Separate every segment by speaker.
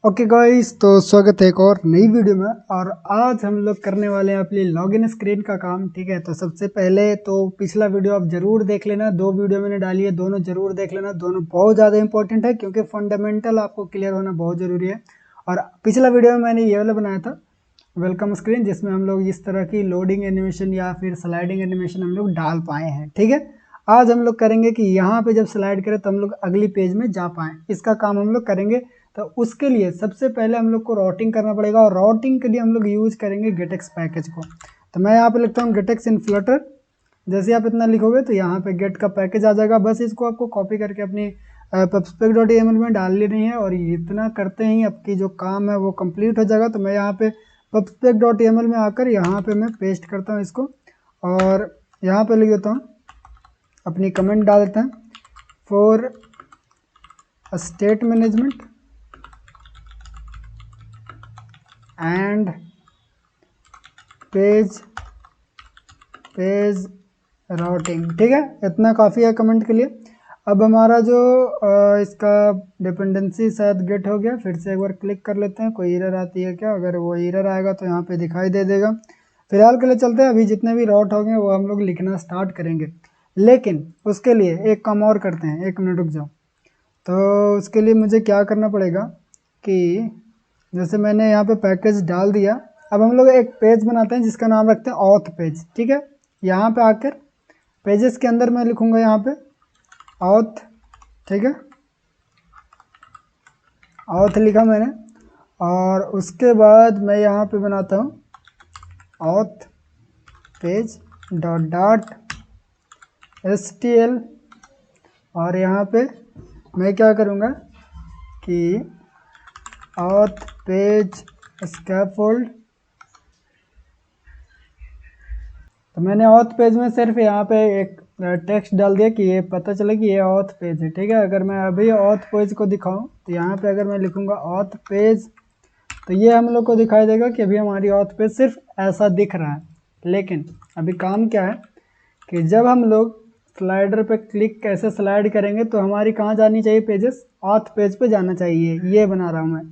Speaker 1: Okay guys, तो स्वागत है एक और नई वीडियो में। और आज हम लोग करने वाले हैं अपनी लॉगिन स्क्रीन का काम। ठीक है, तो सबसे पहले तो पिछला वीडियो आप जरूर देख लेना। 2 वीडियो मैंने डाली है, दोनों जरूर देख लेना। दोनों बहुत ज़्यादा इंपॉर्टेंट है क्योंकि फंडामेंटल आपको क्लियर होना बहुत ज़रूरी है। और पिछला वीडियो में मैंने ये वाला बनाया था वेलकम स्क्रीन, जिसमें हम लोग इस तरह की लोडिंग एनिमेशन या फिर स्लाइडिंग एनिमेशन हम लोग डाल पाए हैं। ठीक है, आज हम लोग करेंगे कि यहाँ पे जब स्लाइड करें तो हम लोग अगली पेज में जा पाएँ, इसका काम हम लोग करेंगे। तो उसके लिए सबसे पहले हम लोग को राउटिंग करना पड़ेगा, और राउटिंग के लिए हम लोग यूज करेंगे गेटेक्स पैकेज को। तो मैं यहाँ पे लिखता हूँ गेटेक्स इन फ्लटर। जैसे आप इतना लिखोगे तो यहाँ पे गेट का पैकेज आ जाएगा। बस इसको आपको कॉपी करके अपनी pubspec.yaml में डाल लेनी है, और इतना करते ही आपकी जो काम है वो कंप्लीट हो जाएगा। तो मैं यहाँ पे pubspec.yaml में आकर यहाँ पे मैं पेस्ट करता हूँ इसको, और यहाँ पे लिख देता हूँ, अपनी कमेंट डाल देते हैं for state management and page routing. ठीक है, इतना काफ़ी है कमेंट के लिए। अब हमारा जो इसका डिपेंडेंसी शायद गेट हो गया। फिर से एक बार क्लिक कर लेते हैं, कोई एरर आती है क्या। अगर वो एरर आएगा तो यहाँ पे दिखाई दे देगा। फिलहाल के लिए चलते हैं, अभी जितने भी राउट होंगे वो हम लोग लिखना स्टार्ट करेंगे। लेकिन उसके लिए एक काम और करते हैं, 1 मिनट रुक जाओ। तो उसके लिए मुझे क्या करना पड़ेगा कि जैसे मैंने यहाँ पे पैकेज डाल दिया, अब हम लोग एक पेज बनाते हैं जिसका नाम रखते हैं ऑथ पेज। ठीक है, यहाँ पे आकर पेजेस के अंदर मैं लिखूँगा यहाँ पे ऑथ। ठीक है, ऑथ लिखा मैंने, और उसके बाद मैं यहाँ पे बनाता हूँ ऑथ पेज डॉट stl, और यहाँ पे मैं क्या करूँगा कि ऑथ पेज स्कैफोल्ड। तो मैंने ऑथ पेज में सिर्फ यहाँ पे एक टेक्स्ट डाल दिया कि ये पता चले कि ये ऑथ पेज है। ठीक है, अगर मैं अभी ऑथ पेज को दिखाऊं तो यहाँ पे अगर मैं लिखूँगा ऑथ पेज, तो ये हम लोग को दिखाई देगा कि अभी हमारी ऑथ पेज सिर्फ ऐसा दिख रहा है। लेकिन अभी काम क्या है कि जब हम लोग स्लाइडर पे क्लिक कैसे स्लाइड करेंगे तो हमारी कहाँ जानी चाहिए, पेजेस ऑथ पेज पे जाना चाहिए। ये बना रहा हूँ मैं।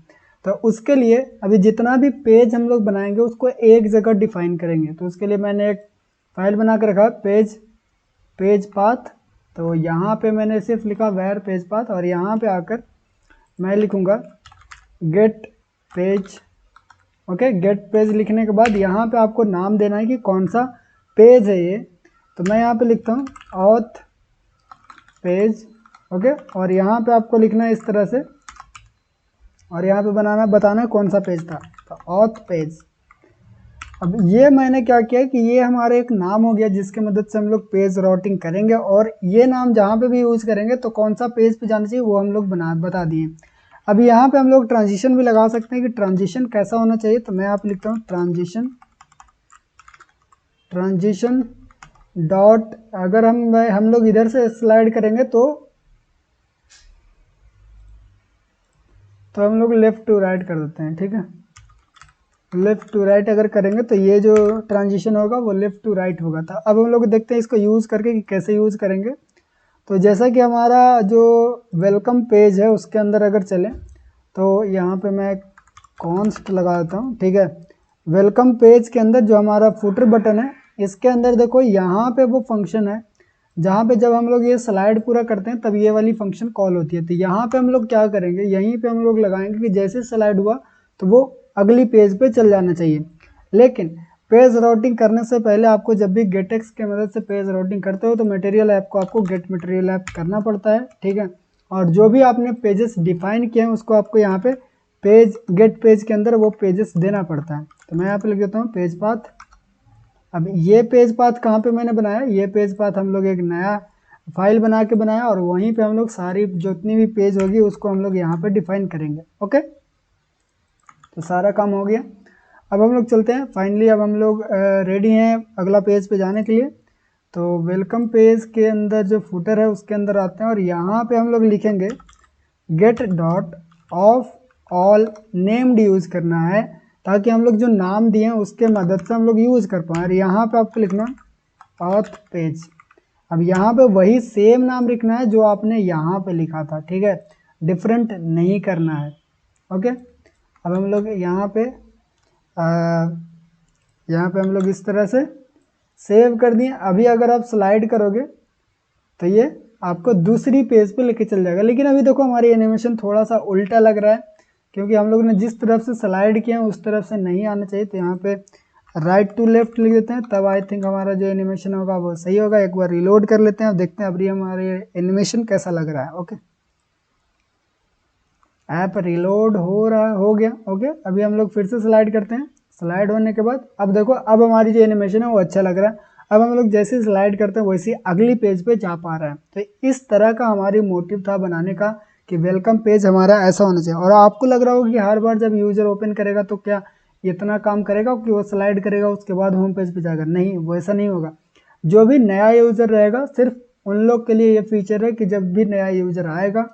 Speaker 1: तो उसके लिए अभी जितना भी पेज हम लोग बनाएंगे उसको एक जगह डिफाइन करेंगे। तो उसके लिए मैंने एक फाइल बना के रखा पेज पाथ। तो यहाँ पे मैंने सिर्फ लिखा वेयर पेज पाथ, और यहाँ पे आकर मैं लिखूँगा get page. Okay, get page लिखने के बाद यहाँ पे आपको नाम देना है कि कौन सा पेज है ये। तो मैं यहाँ पे लिखता हूँ ऑथ पेज। ओके, और यहाँ पे आपको लिखना है इस तरह से, और यहाँ पे बताना है कौन सा पेज था, तो ऑथ पेज। अब ये मैंने क्या किया कि ये हमारा एक नाम हो गया जिसकी मदद से हम लोग पेज राउटिंग करेंगे, और ये नाम जहाँ पे भी यूज़ करेंगे तो कौन सा पेज पे जाना चाहिए वो हम लोग बता दिए। अब यहाँ पे हम लोग ट्रांजिशन भी लगा सकते हैं कि ट्रांजिशन कैसा होना चाहिए। तो मैं यहाँ पे लिखता हूँ ट्रांजिशन डॉट, अगर हम लोग इधर से स्लाइड करेंगे तो हम लोग लेफ़्ट टू राइट कर देते हैं। ठीक है, लेफ़्ट टू राइट अगर करेंगे तो ये जो ट्रांजिशन होगा वो लेफ़्ट टू राइट होगा। था अब हम लोग देखते हैं इसको यूज़ करके कि कैसे यूज़ करेंगे। तो जैसा कि हमारा जो वेलकम पेज है उसके अंदर अगर चलें तो यहाँ पे मैं कॉन्स्ट लगा देता हूँ। ठीक है, वेलकम पेज के अंदर जो हमारा फुटर बटन है इसके अंदर देखो यहाँ पे वो फंक्शन है जहाँ पे जब हम लोग ये स्लाइड पूरा करते हैं तब ये वाली फंक्शन कॉल होती है। तो यहाँ पे हम लोग क्या करेंगे, यहीं पे हम लोग लगाएंगे कि जैसे स्लाइड हुआ तो वो अगली पेज पे चल जाना चाहिए। लेकिन पेज राउटिंग करने से पहले आपको जब भी गेटेक्स की मदद से पेज राउटिंग करते हो तो मटेरियल ऐप को आपको गेट मटेरियल ऐप करना पड़ता है। ठीक है, और जो भी आपने पेजेस डिफाइन किए हैं उसको आपको यहाँ पे गेट पेज के अंदर वो पेजेस देना पड़ता है। तो मैं यहाँ पे लिख देता हूँ पेज पाथ। अब ये पेज पाथ कहाँ पे मैंने बनाया, ये पेज पाथ हम लोग एक नया फाइल बना के बनाया, और वहीं पे हम लोग सारी जितनी भी पेज होगी उसको हम लोग यहाँ पे डिफाइन करेंगे। ओके, तो सारा काम हो गया। अब हम लोग चलते हैं फाइनली, अब हम लोग रेडी हैं अगला पेज पे जाने के लिए। तो वेलकम पेज के अंदर जो फुटर है उसके अंदर आते हैं, और यहाँ पे हम लोग लिखेंगे get dot of all named use करना है, ताकि हम लोग जो नाम दिए हैं उसके मदद से हम लोग यूज़ कर पाएँ। और यहाँ पे आपको लिखना ऑथ पेज। अब यहाँ पे वही सेम नाम लिखना है जो आपने यहाँ पे लिखा था। ठीक है, डिफरेंट नहीं करना है। ओके, अब हम लोग यहाँ पे हम लोग इस तरह से सेव कर दिए। अभी अगर आप स्लाइड करोगे तो ये आपको दूसरी पेज पे लेके चल जाएगा। लेकिन अभी देखो हमारी एनिमेशन थोड़ा सा उल्टा लग रहा है, क्योंकि हम लोग ने जिस तरफ से स्लाइड किया है उस तरफ से नहीं आना चाहिए। तो यहाँ पे राइट टू लेफ्ट लिख देते हैं, तब आई थिंक हमारा जो एनिमेशन होगा वो सही होगा। एक बार रिलोड कर लेते हैं, अब देखते हैं अभी हमारे एनिमेशन कैसा लग रहा है। ओके, ऐप रिलोड हो गया। ओके, अभी हम लोग फिर से स्लाइड करते हैं। स्लाइड होने के बाद अब देखो, अब हमारी जो एनिमेशन है वो अच्छा लग रहा है। अब हम लोग जैसे स्लाइड करते हैं वैसे अगली पेज पे जा पा रहा है। तो इस तरह का हमारी मोटिव था बनाने का कि वेलकम पेज हमारा ऐसा होना चाहिए। और आपको लग रहा होगा कि हर बार जब यूजर ओपन करेगा तो क्या इतना काम करेगा कि वो स्लाइड करेगा उसके बाद होम पेज पे जाएगा? नहीं, वो ऐसा नहीं होगा। जो भी नया यूजर रहेगा, सिर्फ उन लोग के लिए ये फीचर है कि जब भी नया यूजर आएगा,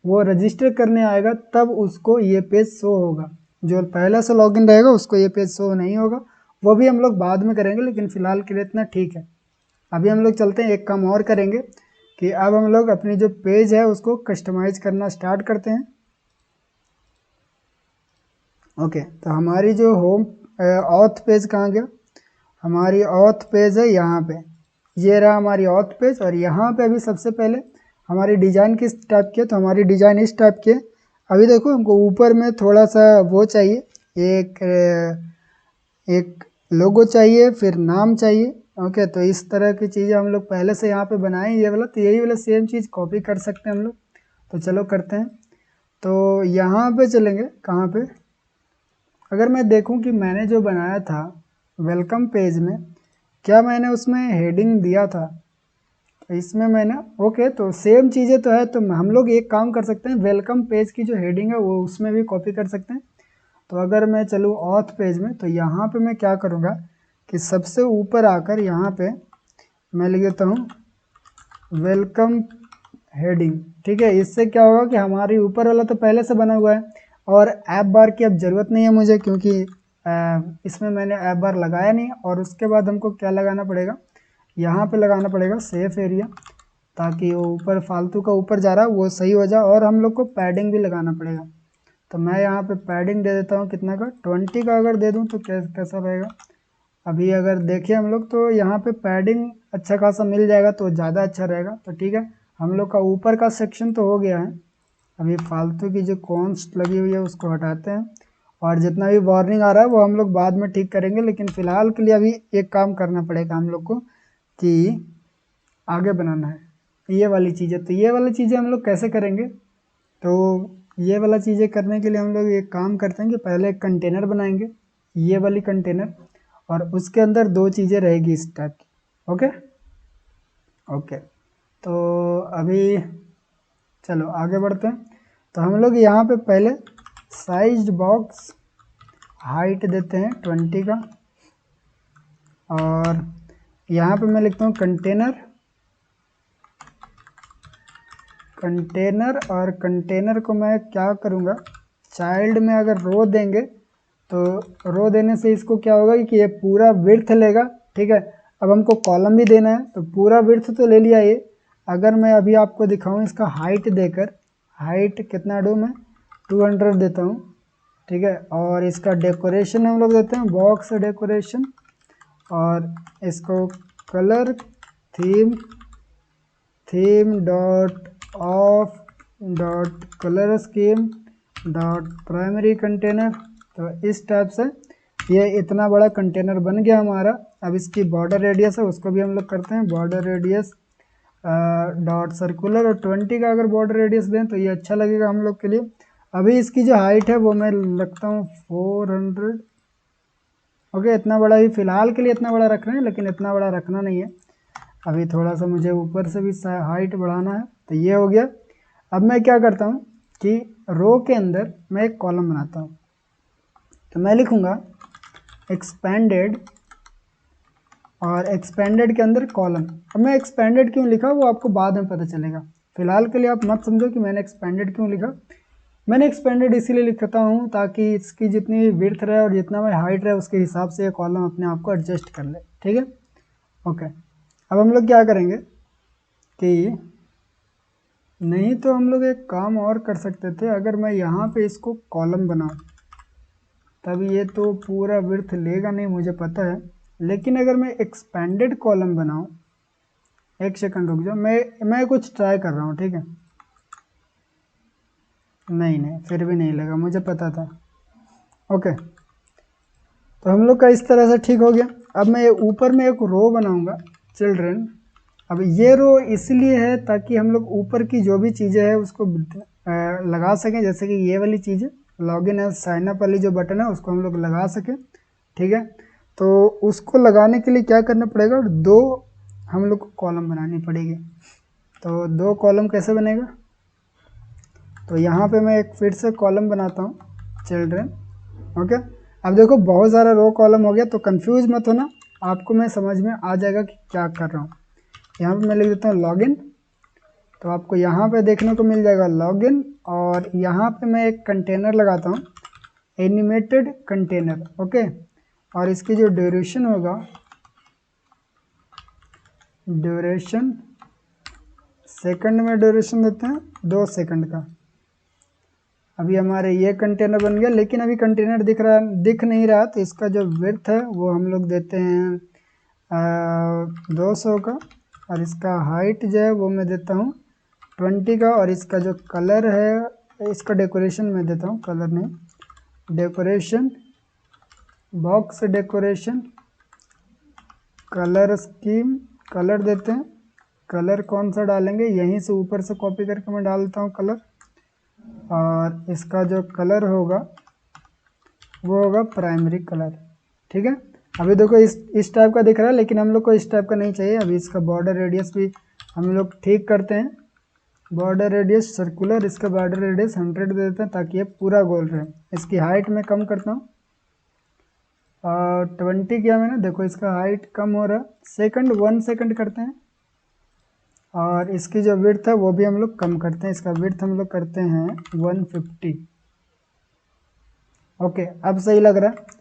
Speaker 1: वो रजिस्टर करने आएगा, तब उसको ये पेज शो होगा। जो पहले से लॉगिन रहेगा उसको ये पेज शो नहीं होगा। वो भी हम लोग बाद में करेंगे, लेकिन फिलहाल के लिए इतना ठीक है। अभी हम लोग चलते हैं, एक काम और करेंगे कि अब हम लोग अपनी जो पेज है उसको कस्टमाइज करना स्टार्ट करते हैं। ओके, तो हमारी जो होम ऑथ पेज कहाँ गया? हमारी ऑथ पेज है यहाँ पे, ये रहा हमारी ऑथ पेज। और यहाँ पे अभी सबसे पहले हमारी डिज़ाइन किस टाइप की है? तो हमारी डिज़ाइन इस टाइप की है। अभी देखो हमको ऊपर में थोड़ा सा वो चाहिए, एक लोगो चाहिए, फिर नाम चाहिए। ओके, तो इस तरह की चीज़ें हम लोग पहले से यहाँ पे बनाए ये वाला, तो यही वाला सेम चीज़ कॉपी कर सकते हैं हम लोग। तो चलो करते हैं। तो यहाँ पे चलेंगे, कहाँ पे? अगर मैं देखूँ कि मैंने जो बनाया था वेलकम पेज में, क्या मैंने उसमें हेडिंग दिया था? तो इसमें मैंने, ओके, तो सेम चीज़ें तो है। तो हम लोग एक काम कर सकते हैं, वेलकम पेज की जो हेडिंग है वो उसमें भी कॉपी कर सकते हैं। तो अगर मैं चलूँ ऑथ पेज में, तो यहाँ पे मैं क्या करूँगा कि सबसे ऊपर आकर यहाँ पे मैं लिख देता हूँ वेलकम हेडिंग। ठीक है, इससे क्या होगा कि हमारी ऊपर वाला तो पहले से बना हुआ है और ऐप बार की अब ज़रूरत नहीं है मुझे, क्योंकि इसमें मैंने ऐप बार लगाया नहीं। और उसके बाद हमको क्या लगाना पड़ेगा? यहाँ पे लगाना पड़ेगा सेफ एरिया, ताकि वो ऊपर फालतू का ऊपर जा रहा है वो सही हो जाए। और हम लोग को पैडिंग भी लगाना पड़ेगा। तो मैं यहाँ पे पैडिंग दे देता हूँ, कितना का? 20 का अगर दे दूँ तो कैसा रहेगा? अभी अगर देखें हम लोग तो यहाँ पे पैडिंग अच्छा खासा मिल जाएगा तो ज़्यादा अच्छा रहेगा। तो ठीक है, हम लोग का ऊपर का सेक्शन तो हो गया है। अभी फालतू की जो कॉन्स्ट लगी हुई है उसको हटाते हैं, और जितना भी वार्निंग आ रहा है वो हम लोग बाद में ठीक करेंगे। लेकिन फ़िलहाल के लिए अभी एक काम करना पड़ेगा हम लोग को कि आगे बनाना है ये वाली चीज़ें। तो ये वाली चीज़ें हम लोग कैसे करेंगे? तो ये वाला चीज़ें करने के लिए हम लोग एक काम करते हैं कि पहले एक कंटेनर बनाएंगे, ये वाली कंटेनर, और उसके अंदर दो चीज़ें रहेगी इस टाइप की। ओके ओके, तो अभी चलो आगे बढ़ते हैं। तो हम लोग यहाँ पे पहले साइज बॉक्स हाइट देते हैं 20 का, और यहाँ पे मैं लिखता हूँ कंटेनर और कंटेनर को मैं क्या करूँगा, चाइल्ड में अगर रो देंगे तो रो देने से इसको क्या होगा कि ये पूरा विड्थ लेगा। ठीक है, अब हमको कॉलम भी देना है तो पूरा विड्थ तो ले लिया ये। अगर मैं अभी आपको दिखाऊं इसका हाइट देकर, हाइट कितना दूँ मैं? 200 देता हूँ। ठीक है, और इसका डेकोरेशन हम लोग देते हैं बॉक्स डेकोरेशन, और इसको colour theme dot of dot colour scheme dot primary container. तो इस टाइप से ये इतना बड़ा कंटेनर बन गया हमारा। अब इसकी बॉर्डर रेडियस है उसको भी हम लोग करते हैं बॉर्डर रेडियस डॉट सर्कुलर, और 20 का अगर बॉर्डर रेडियस दें तो ये अच्छा लगेगा हम लोग के लिए। अभी इसकी जो हाइट है वो मैं रखता हूँ 400। ओके, इतना बड़ा ही फ़िलहाल के लिए इतना बड़ा रख रहे हैं, लेकिन इतना बड़ा रखना नहीं है। अभी थोड़ा सा मुझे ऊपर से भी हाइट बढ़ाना है। तो ये हो गया। अब मैं क्या करता हूँ कि रो के अंदर मैं एक कॉलम बनाता हूँ। तो मैं लिखूँगा एक्सपेंडेड, और एक्सपेंडेड के अंदर कॉलम। अब मैं एक्सपेंडेड क्यों लिखा वो आपको बाद में पता चलेगा। फ़िलहाल के लिए आप मत समझो कि मैंने एक्सपेंडेड क्यों लिखा। मैंने एक्सपेंडेड इसीलिए लिखता हूँ ताकि इसकी जितनी विड्थ रहे और जितना मैं हाइट रहे उसके हिसाब से ये कॉलम अपने आप को एडजस्ट कर ले। ठीक है, ओके। अब हम लोग क्या करेंगे कि नहीं तो हम लोग एक काम और कर सकते थे, अगर मैं यहाँ पे इसको कॉलम बनाऊँ, तब ये तो पूरा विड्थ लेगा नहीं, मुझे पता है। लेकिन अगर मैं एक्सपेंडेड कॉलम बनाऊं, एक सेकंड रुक जाओ, मैं कुछ ट्राई कर रहा हूँ, ठीक है। नहीं फिर भी नहीं लगा, मुझे पता था। ओके, तो हम लोग का इस तरह से ठीक हो गया। अब मैं ऊपर में एक रो बनाऊंगा, चिल्ड्रन। अब ये रो इसलिए है ताकि हम लोग ऊपर की जो भी चीज़ें हैं उसको लगा सकें, जैसे कि ये वाली चीज़ें लॉगिन एंड साइन अप वाली जो बटन है उसको हम लोग लगा सकें, ठीक है। तो उसको लगाने के लिए क्या करना पड़ेगा, दो हम लोग को कॉलम बनानी पड़ेगी। तो दो कॉलम कैसे बनेगा, तो यहाँ पे मैं एक फिर से कॉलम बनाता हूँ, चिल्ड्रन। ओके, अब देखो बहुत सारा रो कॉलम हो गया, तो कंफ्यूज मत होना, आपको मैं समझ में आ जाएगा कि क्या कर रहा हूँ। यहाँ पे मैं लिख देता हूँ लॉगिन, तो आपको यहाँ पे देखने को मिल जाएगा लॉगिन, और यहाँ पे मैं एक कंटेनर लगाता हूँ, एनिमेटेड कंटेनर। ओके, और इसकी जो ड्यूरेशन होगा, ड्यूरेशन सेकंड में ड्यूरेशन देते हैं 2 सेकंड का। अभी हमारे ये कंटेनर बन गया, लेकिन अभी कंटेनर दिख नहीं रहा, तो इसका जो विड्थ है वो हम लोग देते हैं 200 का, और इसका हाइट जो है वो मैं देता हूँ 20 का, और इसका जो कलर है, इसका डेकोरेशन मैं देता हूँ, कलर नहीं, decoration, box decoration, colour scheme, colour देते हैं। कलर कौन सा डालेंगे, यहीं से ऊपर से कॉपी करके मैं डालता हूँ कलर, और इसका जो कलर होगा वो होगा प्राइमरी कलर, ठीक है। अभी देखो इस टाइप का दिख रहा है, लेकिन हम लोग को इस टाइप का नहीं चाहिए। अभी इसका बॉर्डर रेडियस भी हम लोग ठीक करते हैं, बॉर्डर रेडियस सर्कुलर, इसका बॉर्डर रेडियस 100 दे देते हैं ताकि ये पूरा गोल रहे। इसकी हाइट में कम करता हूँ, और 20 किया मैंने, देखो इसका हाइट कम हो रहा है, सेकंड 1 सेकंड करते हैं, और इसकी जो विड्थ है वो भी हम लोग कम करते हैं, इसका विड्थ हम लोग करते हैं 150। ओके, अब सही लग रहा है,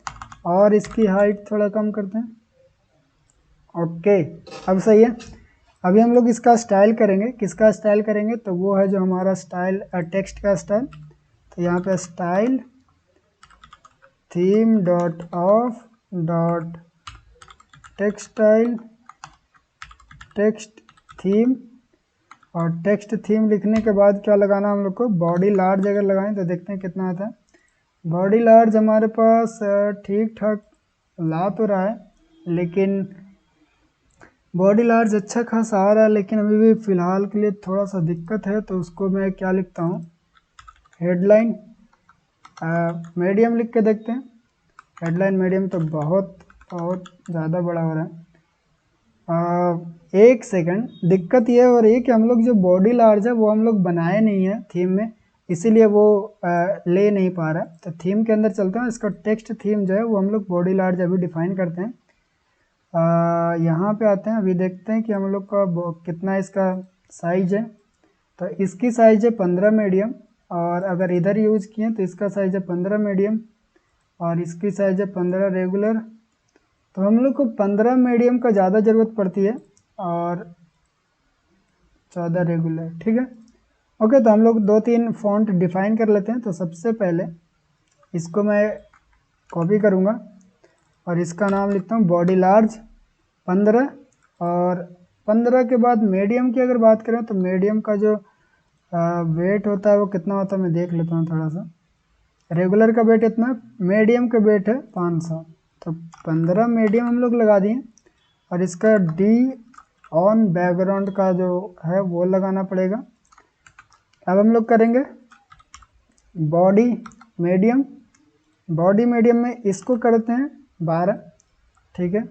Speaker 1: और इसकी हाइट थोड़ा कम करते हैं। ओके, अब सही है। अभी हम लोग इसका स्टाइल करेंगे, किसका स्टाइल करेंगे, तो वो है जो हमारा स्टाइल, टेक्स्ट का स्टाइल। तो यहाँ पे style theme dot of dot textile text theme, और टेक्स्ट थीम लिखने के बाद क्या लगाना हम लोग को, बॉडी लार्ज अगर लगाएं तो देखते हैं कितना आता है। बॉडी लार्ज हमारे पास ठीक ठाक ला तो रहा है, लेकिन बॉडी लार्ज अच्छा खासा आ रहा है, लेकिन अभी भी फ़िलहाल के लिए थोड़ा सा दिक्कत है। तो उसको मैं क्या लिखता हूँ, हेडलाइन मीडियम लिख के देखते हैं। हेडलाइन मीडियम तो बहुत ज़्यादा बड़ा हो रहा है। एक सेकंड, दिक्कत ये हो रही है कि हम लोग जो बॉडी लार्ज है वो हम लोग बनाए नहीं है थीम में, इसीलिए वो ले नहीं पा रहा है। तो थीम के अंदर चलते हैं, इसका टेक्स्ट थीम जो है वो हम लोग बॉडी लार्ज अभी डिफाइन करते हैं। यहाँ पे आते हैं, अभी देखते हैं कि हम लोग का कितना इसका साइज है। तो इसकी साइज है 15 मीडियम, और अगर इधर यूज़ किए तो इसका साइज है 15 मीडियम, और इसकी साइज है 15 रेगुलर। तो हम लोग को 15 मीडियम का ज़्यादा ज़रूरत पड़ती है, और 14 रेगुलर, ठीक है। ओके, तो हम लोग 2-3 फॉन्ट डिफाइन कर लेते हैं। तो सबसे पहले इसको मैं कॉपी करूँगा, और इसका नाम लिखता हूँ बॉडी लार्ज 15, और 15 के बाद मीडियम की अगर बात करें तो मीडियम का जो वेट होता है वो कितना होता है मैं देख लेता हूँ थोड़ा सा। रेगुलर का वेट इतना, मीडियम का वेट है 500, तो 15 मीडियम हम लोग लगा दिए। और इसका डी ऑन बैकग्राउंड का जो है वो लगाना पड़ेगा। अब हम लोग करेंगे बॉडी मीडियम, बॉडी मीडियम में इसको करते हैं 12, ठीक है,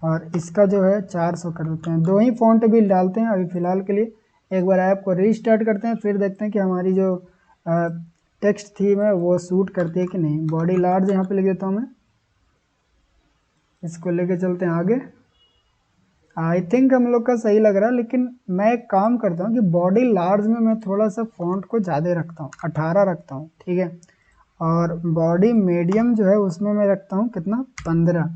Speaker 1: और इसका जो है 400 कर देते हैं। 2 ही फॉन्ट भी डालते हैं अभी फ़िलहाल के लिए। एक बार ऐप को रीस्टार्ट करते हैं, फिर देखते हैं कि हमारी जो टेक्स्ट थीम है वो सूट करती है कि नहीं। बॉडी लार्ज यहाँ पे लिख देता हूँ मैं, इसको लेके चलते हैं आगे। आई थिंक हम लोग का सही लग रहा है, लेकिन मैं एक काम करता हूँ कि बॉडी लार्ज में मैं थोड़ा सा फॉन्ट को ज़्यादा रखता हूँ, 18 रखता हूँ, ठीक है। और बॉडी मीडियम जो है उसमें मैं रखता हूँ कितना, 15,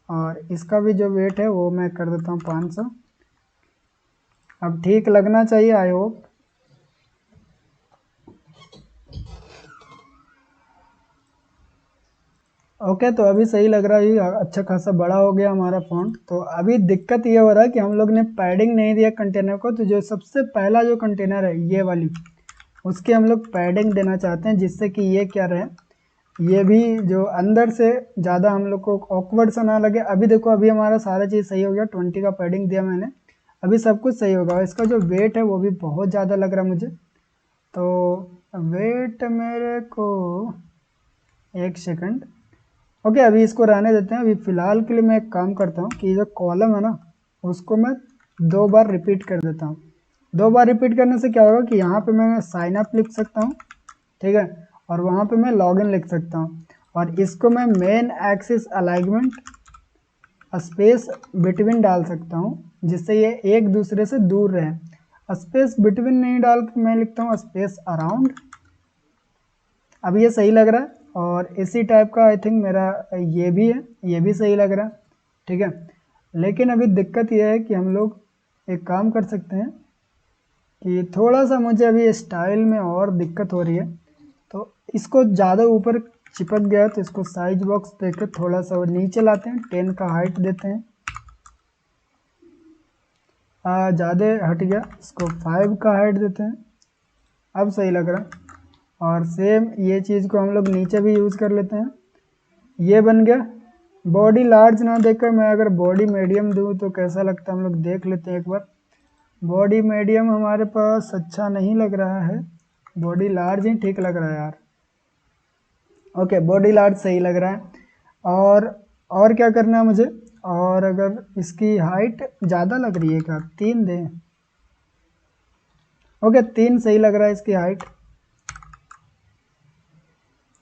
Speaker 1: और इसका भी जो वेट है वो मैं कर देता हूँ 500। अब ठीक लगना चाहिए, आई होप। ओके, तो अभी सही लग रहा है, ये अच्छा खासा बड़ा हो गया हमारा फॉन्ट। तो अभी दिक्कत ये हो रहा है कि हम लोग ने पैडिंग नहीं दिया कंटेनर को, तो जो सबसे पहला जो कंटेनर है ये वाली, उसके हम लोग पैडिंग देना चाहते हैं, जिससे कि ये क्या रहे, ये भी जो अंदर से ज़्यादा हम लोग को ऑकवर्ड सा ना लगे। अभी देखो, अभी हमारा सारा चीज़ सही हो गया, 20 का पैडिंग दिया मैंने, अभी सब कुछ सही होगा। इसका जो वेट है वो भी बहुत ज़्यादा लग रहा है मुझे, तो वेट मेरे को, एक सेकंड। ओके, अभी इसको रहने देते हैं। अभी फ़िलहाल के लिए मैं एक काम करता हूँ कि जो कॉलम है ना, उसको मैं 2 बार रिपीट कर देता हूँ। 2 बार रिपीट करने से क्या होगा कि यहाँ पे मैं साइन अप लिख सकता हूँ, ठीक है, और वहाँ पे मैं लॉगिन लिख सकता हूँ, और इसको मैं main axis alignment space between डाल सकता हूँ, जिससे ये एक दूसरे से दूर रहे। स्पेस बिटवीन नहीं डाल के मैं लिखता हूँ स्पेस अराउंड। अब ये सही लग रहा है, और इसी टाइप का आई थिंक मेरा ये भी है, ये भी सही लग रहा है, ठीक है। लेकिन अभी दिक्कत ये है कि हम लोग एक काम कर सकते हैं कि थोड़ा सा मुझे अभी स्टाइल में और दिक्कत हो रही है, तो इसको ज़्यादा ऊपर चिपक गया, तो इसको साइज बॉक्स देकर थोड़ा सा नीचे लाते हैं, 10 का हाइट देते हैं, ज़्यादा हट गया, इसको 5 का हाइट देते हैं, अब सही लग रहा है। और सेम ये चीज़ को हम लोग नीचे भी यूज़ कर लेते हैं, ये बन गया। बॉडी लार्ज ना देकर मैं अगर बॉडी मीडियम दूँ तो कैसा लगता है, हम लोग देख लेते हैं एक बार। बॉडी मीडियम हमारे पास अच्छा नहीं लग रहा है, बॉडी लार्ज ही ठीक लग रहा है यार। ओके, बॉडी लार्ज सही लग रहा है। और क्या करना है मुझे, और अगर इसकी हाइट ज़्यादा लग रही है क्या, 3 दें। ओके, 3 सही लग रहा है इसकी हाइट,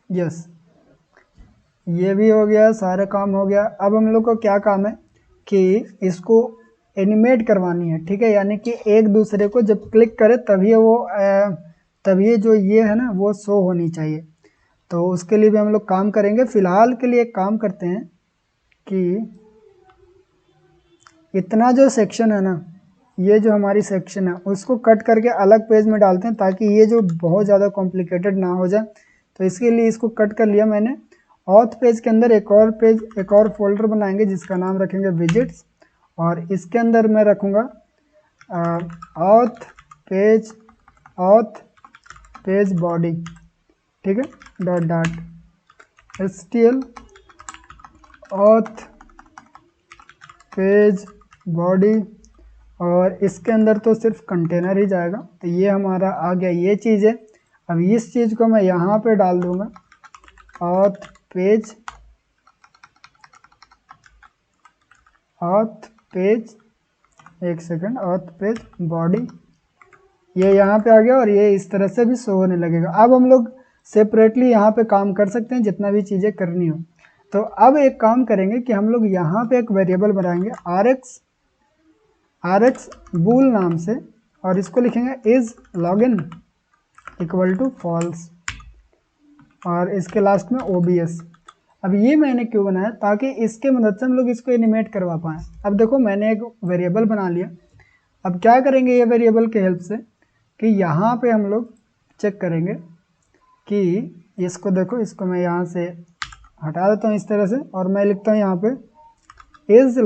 Speaker 1: यस, ये भी हो गया, सारा काम हो गया। अब हम लोग को क्या काम है कि इसको एनिमेट करवानी है, ठीक है, यानी कि एक दूसरे को जब क्लिक करे तभी वो तभी जो ये है ना वो शो होनी चाहिए। तो उसके लिए भी हम लोग काम करेंगे। फ़िलहाल के लिए एक काम करते हैं कि इतना जो सेक्शन है ना, ये जो हमारी सेक्शन है उसको कट करके अलग पेज में डालते हैं, ताकि ये जो बहुत ज़्यादा कॉम्प्लिकेटेड ना हो जाए। तो इसके लिए इसको कट कर लिया मैंने। ऑथ पेज के अंदर एक और पेज, एक और फोल्डर बनाएंगे जिसका नाम रखेंगे विजिट्स, और इसके अंदर मैं रखूँगा auth page, auth page body, ठीक है, dot dot एचटीएल auth page body, और इसके अंदर तो सिर्फ कंटेनर ही जाएगा। तो ये हमारा आ गया ये चीज़ है। अब इस चीज़ को मैं यहाँ पे डाल दूँगा, ऑथ पेज, ऑथ पेज, एक सेकंड, ऑथ पेज बॉडी, ये यहाँ पे आ गया, और ये इस तरह से भी शो होने लगेगा। अब हम लोग सेपरेटली यहाँ पे काम कर सकते हैं जितना भी चीज़ें करनी हो। तो अब एक काम करेंगे कि हम लोग यहाँ पे एक वेरिएबल बनाएंगे आर एक्स बूल नाम से, और इसको लिखेंगे is login equal to false, और इसके लास्ट में OBS। अब ये मैंने क्यों बनाया, ताकि इसके मदद से हम लोग इसको एनिमेट करवा पाएँ। अब देखो, मैंने एक वेरिएबल बना लिया। अब क्या करेंगे ये वेरिएबल के हेल्प से कि यहाँ पे हम लोग चेक करेंगे कि इसको देखो, इसको मैं यहाँ से हटा देता हूँ इस तरह से, और मैं लिखता हूँ यहाँ पे इज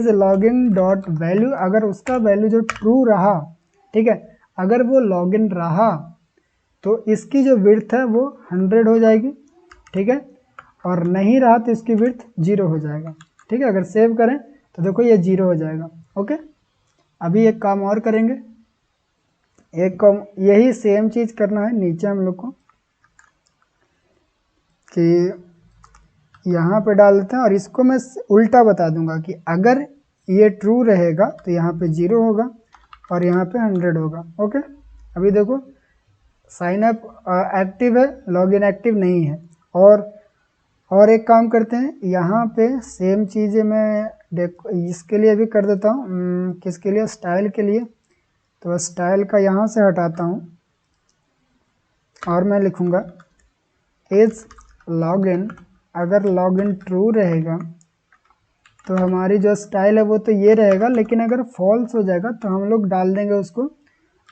Speaker 1: लॉगिन डॉट वैल्यू। अगर उसका वैल्यू जो ट्रू रहा, ठीक है, अगर वो लॉगिन रहा तो इसकी जो विड्थ है वो 100 हो जाएगी, ठीक है, और नहीं रहा तो इसकी विड्थ 0 हो जाएगा, ठीक है। अगर सेव करें तो देखो ये 0 हो जाएगा। ओके, अभी एक काम और करेंगे, एक काम यही सेम चीज़ करना है नीचे हम लोग को, कि यहाँ पे डाल देते हैं, और इसको मैं उल्टा बता दूंगा कि अगर ये ट्रू रहेगा तो यहाँ पे 0 होगा और यहाँ पे 100 होगा। ओके, अभी देखो साइन अप एक्टिव है, लॉगिन एक्टिव नहीं है। और एक काम करते हैं, यहाँ पे सेम चीज़ें मैं इसके लिए भी कर देता हूँ, किसके लिए, स्टाइल के लिए। तो स्टाइल का यहाँ से हटाता हूँ, और मैं लिखूँगा इज लॉगिन। अगर लॉगिन ट्रू रहेगा तो हमारी जो स्टाइल है वो तो ये रहेगा, लेकिन अगर फॉल्स हो जाएगा तो हम लोग डाल देंगे उसको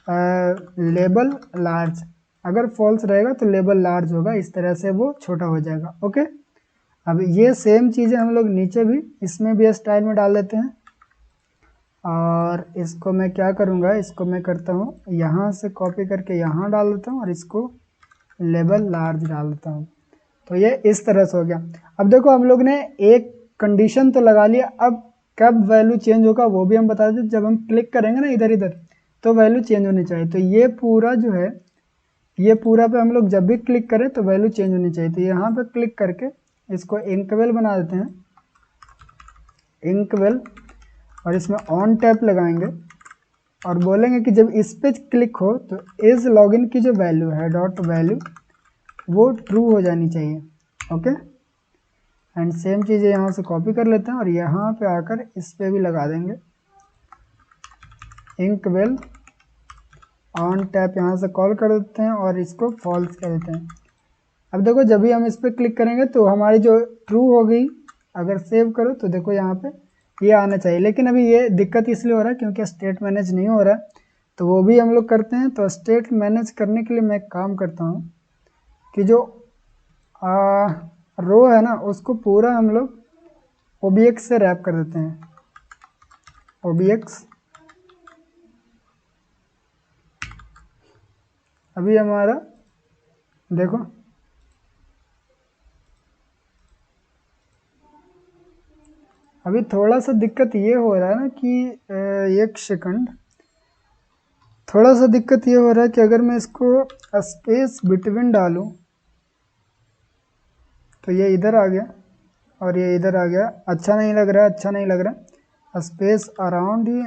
Speaker 1: लेबल लार्ज, अगर फॉल्स रहेगा तो लेबल लार्ज होगा, इस तरह से वो छोटा हो जाएगा। ओके, अब ये सेम चीज़ें हम लोग नीचे भी इसमें भी स्टाइल में डाल देते हैं। और इसको मैं क्या करूँगा, इसको मैं करता हूँ यहाँ से कॉपी करके यहाँ डाल देता हूँ और इसको लेबल लार्ज डाल देता हूँ। तो ये इस तरह से हो गया। अब देखो हम लोग ने एक कंडीशन तो लगा लिया, अब कब वैल्यू चेंज होगा वो भी हम बता दें। जब हम क्लिक करेंगे ना इधर इधर तो वैल्यू चेंज होनी चाहिए। तो ये पूरा जो है, ये पूरा पे हम लोग जब भी क्लिक करें तो वैल्यू चेंज होनी चाहिए। तो यहाँ पे क्लिक करके इसको इंकवेल बना देते हैं, इंकवेल, और इसमें ऑन टैप लगाएंगे और बोलेंगे कि जब इस पे क्लिक हो तो इस लॉगिन की जो वैल्यू है डॉट वैल्यू वो ट्रू हो जानी चाहिए। ओके, एंड सेम चीज़ें यहाँ से कॉपी कर लेते हैं और यहाँ पे आकर इस पे भी लगा देंगे इंकवेल ऑन टैप, यहाँ से कॉल कर देते हैं और इसको फॉल्स कर देते हैं। अब देखो जब भी हम इस पर क्लिक करेंगे तो हमारी जो ट्रू हो गई, अगर सेव करो तो देखो यहाँ पे ये आना चाहिए। लेकिन अभी ये दिक्कत इसलिए हो रहा है क्योंकि स्टेट मैनेज नहीं हो रहा है, तो वो भी हम लोग करते हैं। तो स्टेट मैनेज करने के लिए मैं काम करता हूँ कि जो रो है ना उसको पूरा हम लोग ओबीएक्स से रैप कर देते हैं, ओबीएक्स। अभी हमारा देखो अभी थोड़ा सा दिक्कत ये हो रहा है ना कि एक सेकंड, थोड़ा सा दिक्कत ये हो रहा है कि अगर मैं इसको स्पेस बिटवीन डालूं तो ये इधर आ गया और ये इधर आ गया, अच्छा नहीं लग रहा है, अच्छा नहीं लग रहा। स्पेस अराउंड ही,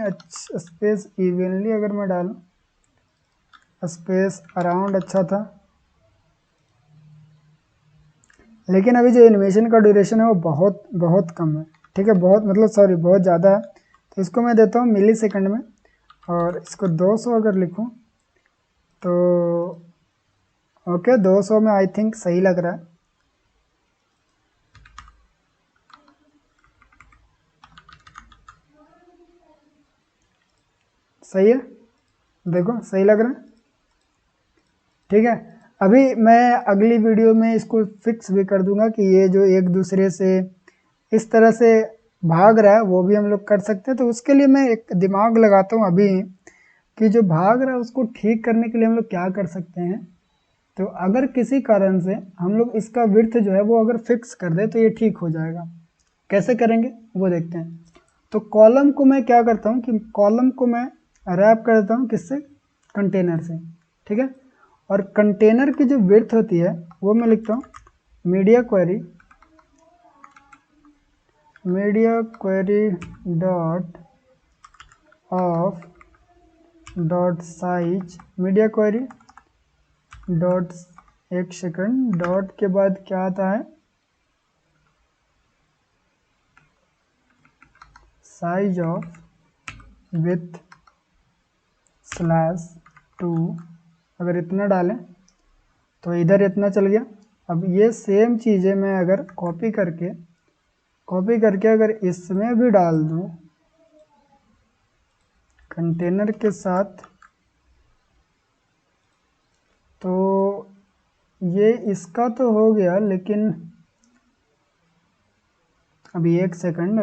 Speaker 1: स्पेस इवनली अगर मैं डालूं, स्पेस अराउंड अच्छा था। लेकिन अभी जो एनिमेशन का ड्यूरेशन है वो बहुत बहुत कम है, ठीक है, बहुत मतलब सॉरी बहुत ज़्यादा है। तो इसको मैं देता हूँ मिली सेकेंड में, और इसको 200 अगर लिखूँ तो ओके 200 में आई थिंक सही लग रहा है। सही है, देखो सही लग रहा है, ठीक है। अभी मैं अगली वीडियो में इसको फिक्स भी कर दूंगा कि ये जो एक दूसरे से इस तरह से भाग रहा है वो भी हम लोग कर सकते हैं। तो उसके लिए मैं एक दिमाग लगाता हूँ अभी कि जो भाग रहा है उसको ठीक करने के लिए हम लोग क्या कर सकते हैं। तो अगर किसी कारण से हम लोग इसका विड्थ जो है वो अगर फिक्स कर दे तो ये ठीक हो जाएगा। कैसे करेंगे वो देखते हैं। तो कॉलम को मैं क्या करता हूँ कि कॉलम को मैं रैप कर देता हूँ किससे, कंटेनर से, ठीक है। और कंटेनर की जो विड्थ होती है वो मैं लिखता हूँ media query dot of dot size, media query dot, एक सेकंड, डॉट के बाद क्या आता है, साइज ऑफ विथ स्लैश 2, अगर इतना डालें तो इधर इतना चल गया। अब ये सेम चीज़ें मैं अगर कॉपी करके अगर इसमें भी डाल दूँ कंटेनर के साथ, तो ये इसका तो हो गया। लेकिन अभी एक सेकंड,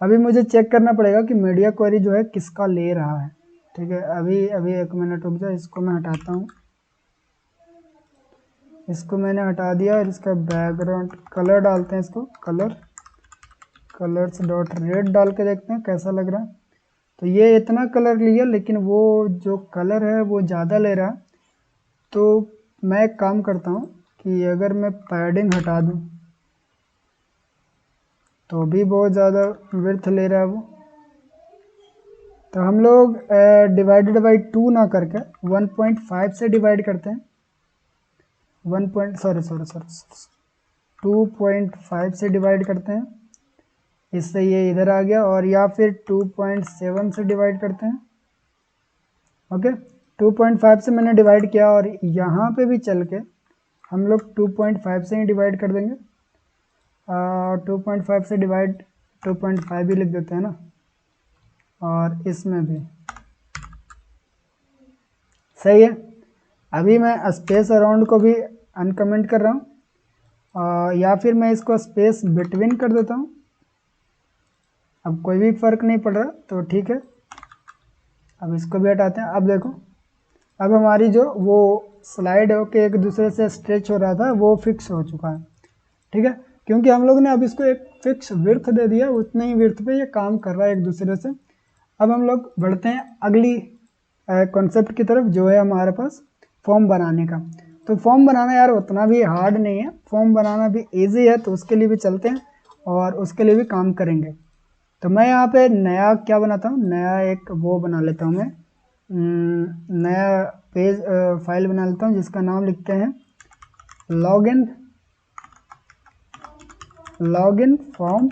Speaker 1: अभी मुझे चेक करना पड़ेगा कि मीडिया क्वेरी जो है किसका ले रहा है, ठीक है। अभी एक मिनट रुक जाओ, इसको मैं हटाता हूँ, इसको मैंने हटा दिया और इसका बैकग्राउंड कलर डालते हैं, इसको कलर्स डॉट रेड डाल के देखते हैं कैसा लग रहा है। तो ये इतना कलर लिया लेकिन वो जो कलर है वो ज़्यादा ले रहा है। तो मैं एक काम करता हूँ कि अगर मैं पैडिंग हटा दूँ तो भी बहुत ज़्यादा विड्थ ले रहा है वो। तो हम लोग डिवाइडेड बाई 2 ना करके 1.5 से डिवाइड करते हैं, 2.5 से डिवाइड करते हैं, इससे ये इधर आ गया। और या फिर 2.7 से डिवाइड करते हैं, ओके। 2.5 से मैंने डिवाइड किया और यहाँ पे भी चल के हम लोग 2.5 से ही डिवाइड कर देंगे। 2.5 से डिवाइड 2.5 भी लिख देते हैं ना, और इसमें भी सही है। अभी मैं स्पेस अराउंड को भी अनकमेंट कर रहा हूँ, या फिर मैं इसको स्पेस बिटवीन कर देता हूँ। अब कोई भी फ़र्क नहीं पड़ रहा तो ठीक है, अब इसको भी हटाते हैं। अब देखो, अब हमारी जो वो स्लाइड होके एक दूसरे से स्ट्रेच हो रहा था वो फिक्स हो चुका है, ठीक है, क्योंकि हम लोग ने अब इसको एक फिक्स विड्थ दे दिया, उतने ही विड्थ पे ये काम कर रहा है एक दूसरे से। अब हम लोग बढ़ते हैं अगली कॉन्सेप्ट की तरफ, जो है हमारे पास फॉर्म बनाने का। तो फॉर्म बनाना यार उतना भी हार्ड नहीं है, फॉर्म बनाना भी ईजी है, तो उसके लिए भी चलते हैं और उसके लिए भी काम करेंगे। तो मैं यहाँ पे नया क्या बनाता हूँ, नया एक वो बना लेता हूँ मैं, नया पेज फाइल बना लेता हूँ जिसका नाम लिखते हैं लॉगिन फॉर्म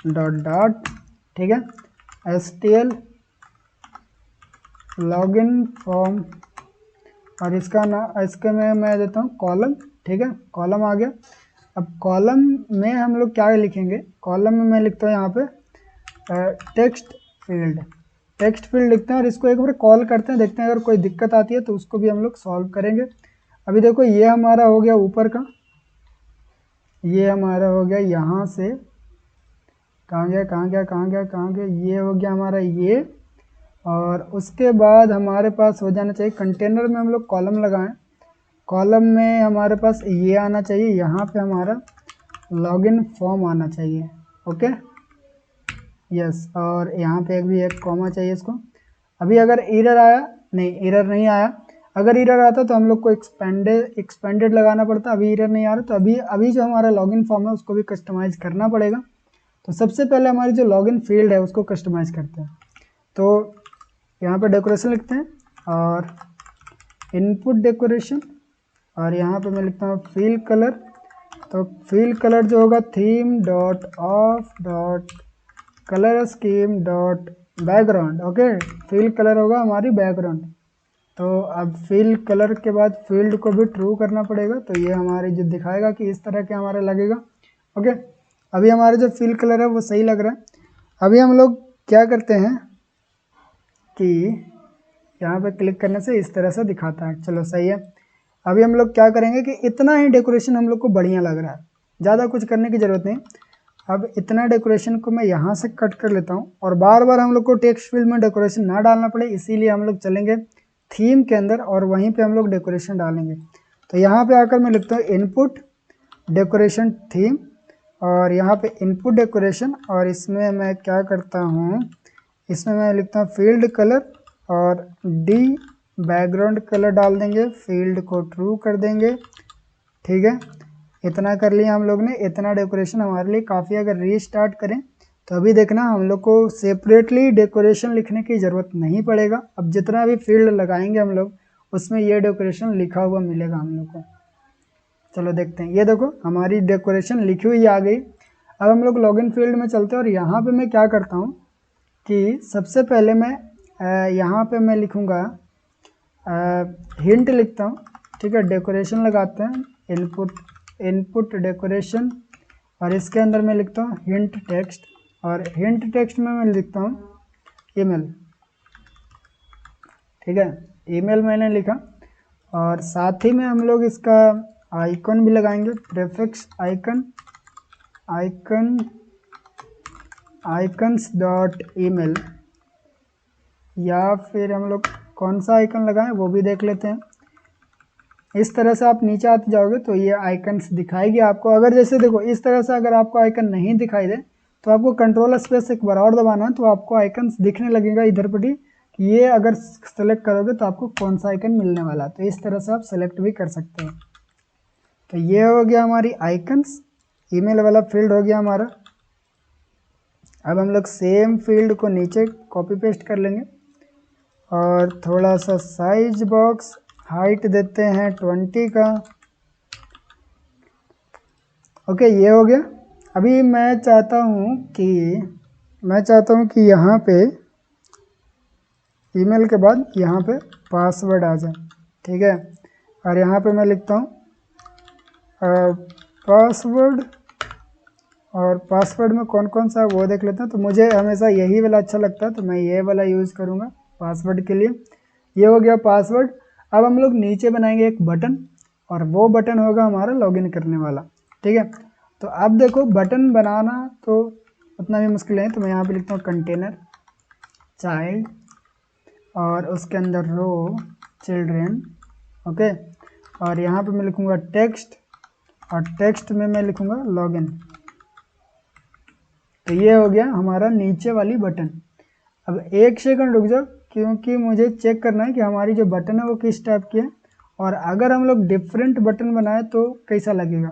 Speaker 1: डॉट, ठीक है, stl लॉगिन फॉर्म, और इसका नाम, इसके में मैं देता हूँ कॉलम, ठीक है, कॉलम आ गया। अब कॉलम में हम लोग क्या लिखेंगे, कॉलम में मैं लिखता हूँ यहाँ पे टेक्स्ट फील्ड लिखते हैं और इसको एक बार कॉल करते हैं, देखते हैं अगर कोई दिक्कत आती है तो उसको भी हम लोग सॉल्व करेंगे। अभी देखो ये हमारा हो गया ऊपर का, ये हमारा हो गया यहाँ से, कहाँ गया, ये हो गया हमारा ये, और उसके बाद हमारे पास हो जाना चाहिए कंटेनर में हम लोग कॉलम लगाएं, कॉलम में हमारे पास ये आना चाहिए, यहाँ पे हमारा लॉगिन फॉर्म आना चाहिए, ओके, यस, और यहाँ पे एक कॉमा चाहिए इसको। अभी अगर एरर आया, नहीं एरर नहीं आया, अगर एरर आता तो हम लोग को एक्सपेंडेड लगाना पड़ता, अभी एरर नहीं आ रहा, तो अभी जो हमारा लॉगिन फॉर्म है उसको भी कस्टमाइज करना पड़ेगा। तो सबसे पहले हमारी जो लॉगिन फील्ड है उसको कस्टमाइज करते हैं। तो यहाँ पे डेकोरेशन लिखते हैं और इनपुट डेकोरेशन, और यहाँ पे मैं लिखता हूँ फील कलर। तो फील कलर जो होगा theme dot of dot colour scheme dot background, okay, feel colour होगा हमारी बैकग्राउंड। तो अब फील कलर के बाद फील्ड को भी ट्रू करना पड़ेगा, तो ये हमारी जो दिखाएगा कि इस तरह के हमारा लगेगा, ओके। अभी हमारा जो फील कलर है वो सही लग रहा है। अभी हम लोग क्या करते हैं कि यहाँ पे क्लिक करने से इस तरह से दिखाता है, चलो सही है। अभी हम लोग क्या करेंगे कि इतना ही डेकोरेशन हम लोग को बढ़िया लग रहा है, ज़्यादा कुछ करने की ज़रूरत नहीं। अब इतना डेकोरेशन को मैं यहाँ से कट कर लेता हूँ, और बार बार हम लोग को टेक्स्ट फील्ड में डेकोरेशन ना डालना पड़े, इसीलिए हम लोग चलेंगे थीम के अंदर और वहीं पे हम लोग डेकोरेशन डालेंगे। तो यहाँ पे आकर मैं लिखता हूँ इनपुट डेकोरेशन थीम, और यहाँ पे इनपुट डेकोरेशन, और इसमें मैं क्या करता हूँ, इसमें मैं लिखता हूँ फील्ड कलर और डी बैकग्राउंड कलर डाल देंगे, फील्ड को ट्रू कर देंगे, ठीक है। इतना कर लिया हम लोग ने, इतना डेकोरेशन हमारे लिए काफ़ी। अगर रीस्टार्ट करें तो अभी देखना हम लोग को सेपरेटली डेकोरेशन लिखने की ज़रूरत नहीं पड़ेगा। अब जितना भी फील्ड लगाएंगे हम लोग उसमें ये डेकोरेशन लिखा हुआ मिलेगा हम लोग को। चलो देखते हैं, ये देखो हमारी डेकोरेशन लिखी हुई आ गई। अब हम लोग लॉगिन फील्ड में चलते हैं और यहाँ पे मैं क्या करता हूँ कि सबसे पहले मैं यहाँ पे मैं लिखूँगा हिंट लिखता हूँ, ठीक है, डेकोरेशन लगाते हैं, इनपुट डेकोरेशन, और इसके अंदर मैं लिखता हूँ हिंट टेक्स्ट, और हिंट टेक्स्ट में मैं लिखता हूँ ईमेल, ठीक है, ईमेल मैंने लिखा। और साथ ही में हम लोग इसका आइकन भी लगाएंगे, प्रीफिक्स आइकन्स डॉट ईमेल, या फिर हम लोग कौन सा आइकन लगाएं वो भी देख लेते हैं। इस तरह से आप नीचे आते जाओगे तो ये आइकन्स दिखाएगी आपको। अगर जैसे देखो इस तरह से अगर आपको आइकन नहीं दिखाई दे तो आपको कंट्रोल स्पेस एक बार और दबाना है, तो आपको आइकन्स दिखने लगेगा इधर पटी, ये अगर सेलेक्ट करोगे तो आपको कौन सा आइकन मिलने वाला है, तो इस तरह से आप सेलेक्ट भी कर सकते हैं। तो ये हो गया हमारी आइकन्स, ईमेल वाला फील्ड हो गया हमारा। अब हम लोग सेम फील्ड को नीचे कॉपी पेस्ट कर लेंगे और थोड़ा सा साइज बॉक्स हाइट देते हैं 20 का, ओके, ये हो गया। अभी मैं चाहता हूँ कि यहाँ पे ईमेल के बाद यहाँ पे पासवर्ड आ जाए, ठीक है, और यहाँ पे मैं लिखता हूँ पासवर्ड, और पासवर्ड में कौन कौन सा है वो देख लेते हैं। तो मुझे हमेशा यही वाला अच्छा लगता है तो मैं ये वाला यूज़ करूँगा, पासवर्ड के लिए। ये हो गया पासवर्ड। अब हम लोग नीचे बनाएंगे एक बटन, और वो बटन होगा हमारा लॉगिन करने वाला। ठीक है, तो अब देखो बटन बनाना तो उतना भी मुश्किल है, तो मैं यहाँ पे लिखता हूँ कंटेनर चाइल्ड, और उसके अंदर रो चिल्ड्रेन। ओके, और यहाँ पे मैं लिखूँगा टेक्स्ट, और टेक्स्ट में मैं लिखूँगा लॉगिन। तो ये हो गया हमारा नीचे वाली बटन। अब एक सेकंड रुक जाओ, क्योंकि मुझे चेक करना है कि हमारी जो बटन है वो किस टाइप की है, और अगर हम लोग डिफरेंट बटन बनाए तो कैसा लगेगा।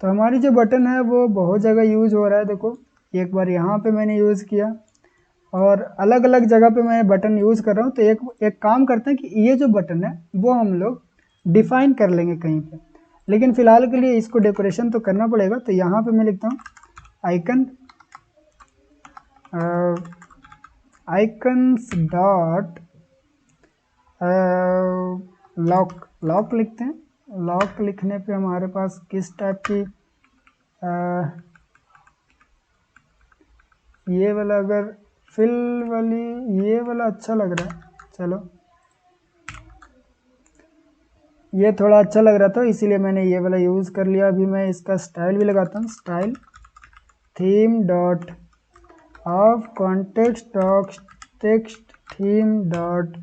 Speaker 1: तो हमारी जो बटन है वो बहुत जगह यूज़ हो रहा है। देखो एक बार यहाँ पे मैंने यूज़ किया, और अलग अलग जगह पे मैं बटन यूज़ कर रहा हूँ। तो एक काम करते हैं कि ये जो बटन है वो हम लोग डिफाइन कर लेंगे कहीं पे, लेकिन फ़िलहाल के लिए इसको डेकोरेशन तो करना पड़ेगा। तो यहाँ पे मैं लिखता हूँ icon, icons dot lock. Lock लिखते हैं। लॉक लिखने पे हमारे पास किस टाइप की ये वाला, अगर फिल वाली, ये वाला अच्छा लग रहा है, चलो ये थोड़ा अच्छा लग रहा था इसीलिए मैंने ये वाला यूज़ कर लिया। अभी मैं इसका स्टाइल भी लगाता हूँ, style theme dot of context dot text theme dot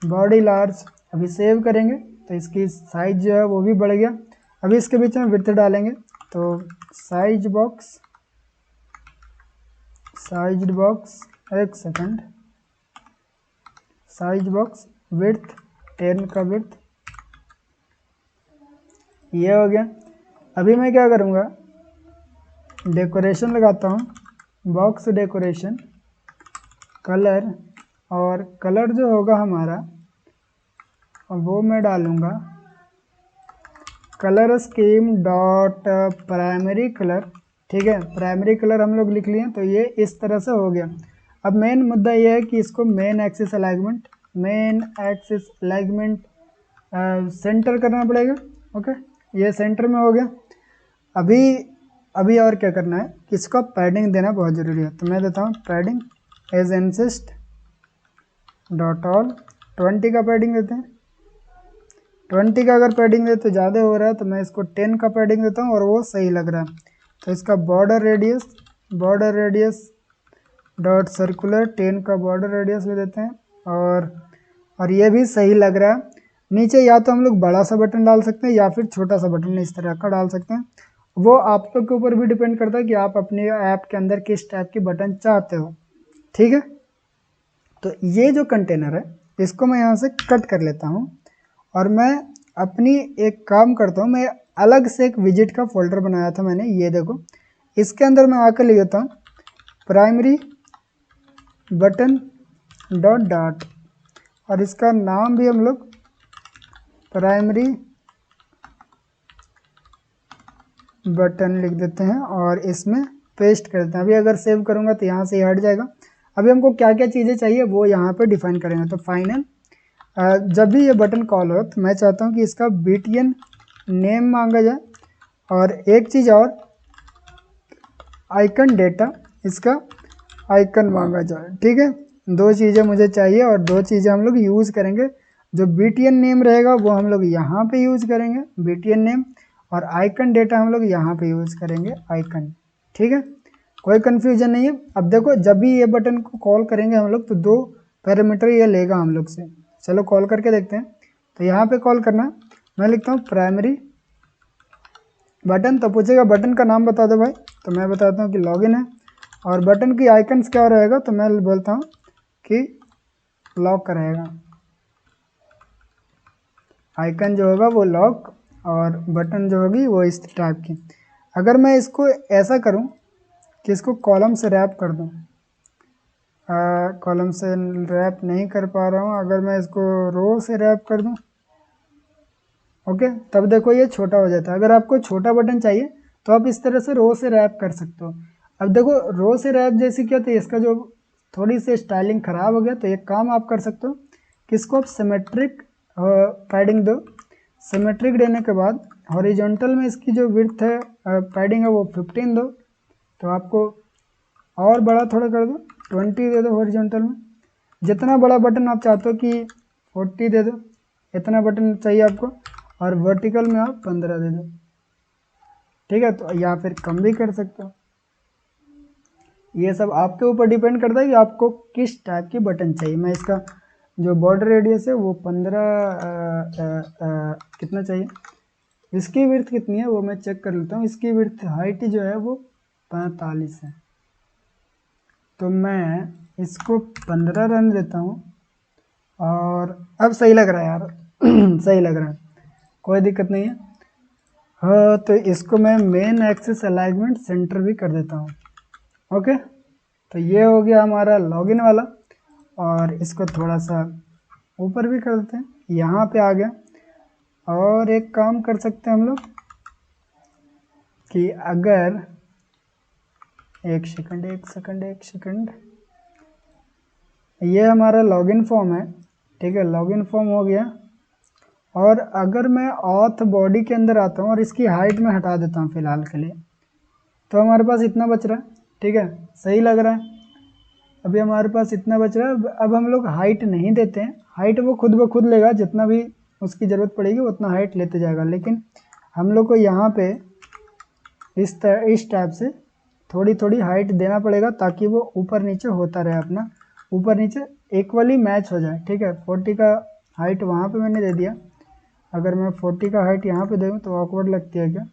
Speaker 1: body large. अभी सेव करेंगे तो इसकी साइज जो है वो भी बढ़ गया। अभी इसके बीच में विड्थ डालेंगे, तो साइज बॉक्स, साइज बॉक्स, एक सेकंड, साइज बॉक्स विड्थ 10 का विड्थ, ये हो गया। अभी मैं क्या करूँगा, डेकोरेशन लगाता हूँ, बॉक्स डेकोरेशन कलर, और कलर जो होगा हमारा वो मैं डालूँगा colour scheme dot primary colour. ठीक है, प्राइमरी कलर हम लोग लिख लिए, तो ये इस तरह से हो गया। अब मेन मुद्दा ये है कि इसको main axis alignment, main axis alignment centre करना पड़ेगा। ओके, ये सेंटर में हो गया। अभी और क्या करना है कि इसका पैडिंग देना बहुत ज़रूरी है। तो मैं देता हूँ padding as insist dot all 20 का पैडिंग देते हैं। 20 का अगर पैडिंग दे तो ज़्यादा हो रहा है, तो मैं इसको 10 का पैडिंग देता हूँ, और वो सही लग रहा है। तो इसका बॉर्डर रेडियस डॉट सर्कुलर 10 का बॉर्डर रेडियस भी देते हैं, और ये भी सही लग रहा है। नीचे या तो हम लोग बड़ा सा बटन डाल सकते हैं, या फिर छोटा सा बटन इस तरह का डाल सकते हैं। वो आप लोग के ऊपर भी डिपेंड करता है कि आप अपने ऐप के अंदर किस टाइप की बटन चाहते हो। ठीक है, तो ये जो कंटेनर है इसको मैं यहाँ से कट कर लेता हूँ, और मैं अपनी एक काम करता हूँ, मैं अलग से एक विजिट का फोल्डर बनाया था मैंने, ये देखो, इसके अंदर मैं आकर लिख देता हूँ प्राइमरी बटन डॉट डॉट, और इसका नाम भी हम लोग प्राइमरी बटन लिख देते हैं, और इसमें पेस्ट कर देते हैं। अभी अगर सेव करूँगा तो यहाँ से ही हट जाएगा। अभी हमको क्या क्या चीज़ें चाहिए वो यहाँ पे डिफाइन करेंगे। तो फाइनल जब भी ये बटन कॉल हो तो मैं चाहता हूँ कि इसका BTN नेम मांगा जाए, और एक चीज़ और, आइकन डेटा, इसका आइकन मांगा जाए। ठीक है, दो चीज़ें मुझे चाहिए, और दो चीज़ें हम लोग यूज़ करेंगे। जो BTN नेम रहेगा वो हम लोग यहाँ पे यूज़ करेंगे, BTN नेम, और आइकन डेटा हम लोग यहाँ पे यूज़ करेंगे, आइकन। ठीक है, कोई कन्फ्यूजन नहीं है। अब देखो जब भी ये बटन को कॉल करेंगे हम लोग तो दो पैरामीटर ये लेगा हम लोग से। चलो कॉल करके देखते हैं। तो यहाँ पे कॉल करना, मैं लिखता हूँ प्राइमरी बटन, तो पूछेगा बटन का नाम बता दो भाई, तो मैं बताता हूँ कि लॉगिन है। और बटन की आइकन्स क्या रहेगा, तो मैं बोलता हूँ कि लॉक का रहेगा, आइकन जो होगा वो लॉक, और बटन जो होगी वो इस टाइप की। अगर मैं इसको ऐसा करूँ कि इसको कॉलम से रैप कर दूँ, कॉलम से रैप नहीं कर पा रहा हूँ, अगर मैं इसको रो से रैप कर दूँ, ओके, तब देखो ये छोटा हो जाता है। अगर आपको छोटा बटन चाहिए तो आप इस तरह से रो से रैप कर सकते हो। अब देखो रो से रैप जैसे क्या, तो इसका जो थोड़ी सी स्टाइलिंग ख़राब हो गया, तो एक काम आप कर सकते हो कि इसको आप सिमेट्रिक पैडिंग दो। सिमेट्रिक देने के बाद हॉरिजॉन्टल में इसकी जो विड्थ है पैडिंग है वो 15 दो, तो आपको और बड़ा थोड़ा कर दो, 20 दे दो हॉरिजॉन्टल में, जितना बड़ा बटन आप चाहते हो कि 40 दे दो, इतना बटन चाहिए आपको, और वर्टिकल में आप 15 दे दो, ठीक है। तो या फिर कम भी कर सकते हो, ये सब आपके ऊपर डिपेंड करता है कि आपको किस टाइप की बटन चाहिए। मैं इसका जो बॉर्डर रेडियस है वो 15 कितना चाहिए, इसकी विड्थ कितनी है वो मैं चेक कर लेता हूँ। इसकी विड्थ हाइट जो है वो 45 है, तो मैं इसको 15 रन देता हूँ। और अब सही लग रहा है यार सही लग रहा है, कोई दिक्कत नहीं है। हाँ, तो इसको मैं मेन एक्सिस अलाइनमेंट सेंटर भी कर देता हूँ। ओके, तो ये हो गया हमारा लॉगिन वाला, और इसको थोड़ा सा ऊपर भी कर देते हैं, यहाँ पे आ गया। और एक काम कर सकते हैं हम लोग कि अगर एक सेकंड, ये हमारा लॉगिन फॉर्म है, ठीक है, लॉगिन फॉर्म हो गया। और अगर मैं ऑथ बॉडी के अंदर आता हूँ और इसकी हाइट में हटा देता हूँ फिलहाल के लिए, तो हमारे पास इतना बच रहा है, ठीक है, सही लग रहा है। अभी हमारे पास इतना बच रहा है। अब हम लोग हाइट नहीं देते हैं, हाइट वो खुद ब खुद लेगा, जितना भी उसकी ज़रूरत पड़ेगी उतना हाइट लेते जाएगा। लेकिन हम लोग को यहाँ पे इस टाइप से थोड़ी थोड़ी हाइट देना पड़ेगा, ताकि वो ऊपर नीचे होता रहे, अपना ऊपर नीचे इक्वली मैच हो जाए, ठीक है। 40 का हाइट वहाँ पे मैंने दे दिया, अगर मैं 40 का हाइट यहाँ पे दूँ तो ऑकवर्ड लगती है क्या?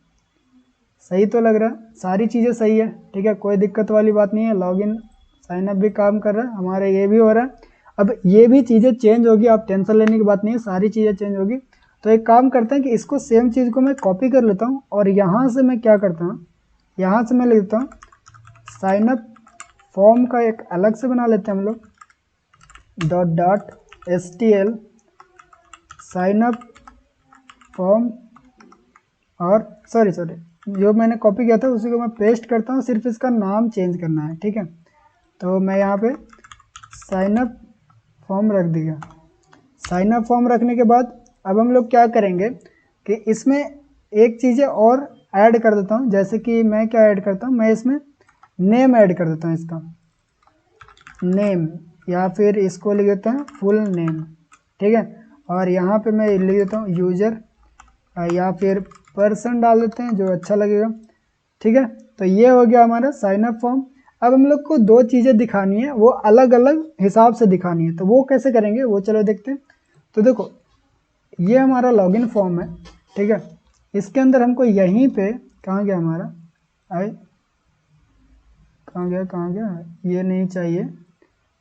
Speaker 1: सही तो लग रहा है, सारी चीज़ें सही है, ठीक है, कोई दिक्कत वाली बात नहीं है। लॉगिन साइन अप भी काम कर रहा है हमारा, ये भी हो रहा है। अब ये भी चीज़ें चेंज होगी, आप टेंशन लेने की बात नहीं है, सारी चीज़ें चेंज होगी। तो एक काम करते हैं कि इसको सेम चीज़ को मैं कॉपी कर लेता हूँ, और यहाँ से मैं क्या करता हूँ, यहाँ से मैं लिखता हूँ साइन अप फॉर्म का एक अलग से बना लेते हैं हम लोग, .stl साइन अप फॉर्म। और सॉरी जो मैंने कॉपी किया था उसी को मैं पेस्ट करता हूँ, सिर्फ इसका नाम चेंज करना है, ठीक है। तो मैं यहाँ पे साइन अप फॉर्म रख दिया। साइन अप फॉर्म रखने के बाद अब हम लोग क्या करेंगे कि इसमें एक चीज़ें और ऐड कर देता हूँ। जैसे कि मैं क्या ऐड करता हूँ, मैं इसमें नेम ऐड कर देता हूँ, इसका नेम, या फिर इसको लिख देता हूँ फुल नेम, ठीक है। और यहाँ पे मैं लिख देता हूँ यूजर, या फिर पर्सन डाल देते हैं, जो अच्छा लगेगा, ठीक है। तो ये हो गया हमारा साइन अप फॉर्म। अब हम लोग को दो चीज़ें दिखानी है, वो अलग अलग हिसाब से दिखानी है, तो वो कैसे करेंगे वो चलो देखते हैं। तो देखो, ये हमारा लॉगिन फॉर्म है, ठीक है। इसके अंदर हमको यहीं पे, कहाँ गया हमारा, आई कहाँ गया, ये नहीं चाहिए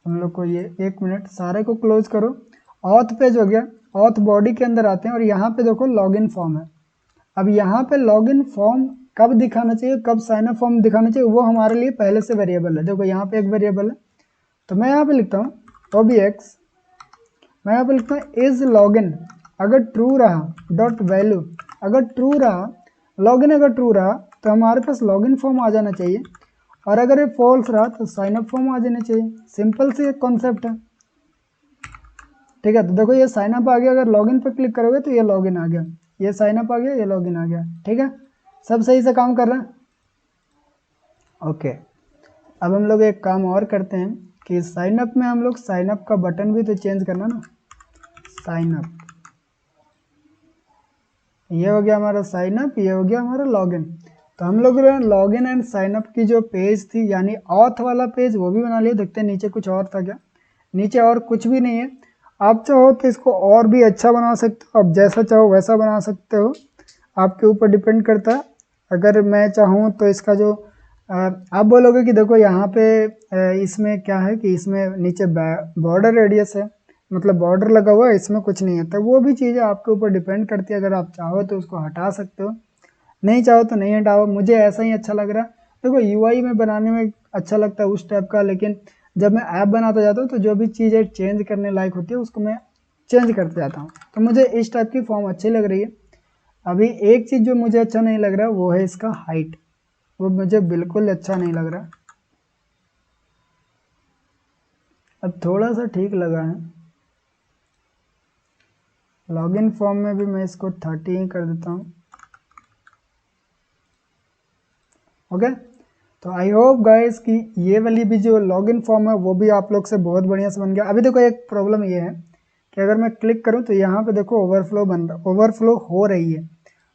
Speaker 1: हम लोग को, ये 1 मिनट, सारे को क्लोज करो। ऑथ पेज हो गया, ऑथ बॉडी के अंदर आते हैं और यहाँ पे देखो लॉगिन फॉर्म है। अब यहाँ पे लॉगिन फॉर्म कब दिखाना चाहिए, कब साइन अप फॉर्म दिखाना चाहिए, वो हमारे लिए पहले से वेरिएबल है। देखो यहाँ पे एक वेरिएबल है, तो मैं यहाँ पे लिखता हूँ obx, मैं यहाँ पे लिखता हूँ इज लॉगिन, अगर ट्रू रहा डॉट वैल्यू, अगर ट्रू रहा लॉगिन, अगर ट्रू रहा तो हमारे पास लॉगिन फॉर्म आ जाना चाहिए, और अगर ये फॉल्स रहा तो साइन अप फॉर्म आ जाना चाहिए। सिंपल सी एक कॉन्सेप्ट है, ठीक है। तो देखो ये साइन अप आ गया, अगर लॉगिन पर क्लिक करोगे तो ये लॉगिन आ गया, ये साइन अप आ गया, ये लॉगिन आ गया, ठीक है, सब सही से काम कर रहा है। ओके, अब हम लोग एक काम और करते हैं कि साइन अप में हम लोग साइन अप का बटन भी तो चेंज करना ना, साइन अप, ये हो गया हमारा साइन अप, ये हो गया हमारा लॉगिन। तो हम लोग लॉगिन एंड साइन अप की जो पेज थी, यानी ऑथ वाला पेज, वो भी बना लिया। देखते हैं नीचे कुछ और था क्या, नीचे और कुछ भी नहीं है। आप चाहो तो इसको और भी अच्छा बना सकते हो, आप जैसा चाहो वैसा बना सकते हो, आपके ऊपर डिपेंड करता है। अगर मैं चाहूँ तो इसका जो आप बोलोगे कि देखो यहाँ पे इसमें क्या है कि इसमें नीचे बॉर्डर रेडियस है, मतलब बॉर्डर लगा हुआ है, इसमें कुछ नहीं है, तो वो भी चीज़ें आपके ऊपर डिपेंड करती है। अगर आप चाहो तो उसको हटा सकते हो, नहीं चाहो तो नहीं हटाओ, मुझे ऐसा ही अच्छा लग रहा है। देखो यूआई में बनाने में अच्छा लगता है उस टाइप का, लेकिन जब मैं ऐप बनाता जाता हूँ तो जो भी चीज़ें चेंज करने लायक होती है उसको मैं चेंज करते जाता हूँ। तो मुझे इस टाइप की फॉर्म अच्छी लग रही है। अभी एक चीज़ जो मुझे अच्छा नहीं लग रहा वो है इसका हाइट, वो मुझे बिल्कुल अच्छा नहीं लग रहा। अब थोड़ा सा ठीक लगा है। लॉगिन फॉर्म में भी मैं इसको 30 ही कर देता हूँ। ओके, तो आई होप गाइस कि ये वाली भी जो लॉगिन फॉर्म है वो भी आप लोग से बहुत बढ़िया से बन गया। अभी देखो एक प्रॉब्लम ये है कि अगर मैं क्लिक करूं तो यहाँ पे देखो ओवरफ्लो बन रहा, ओवरफ्लो हो रही है।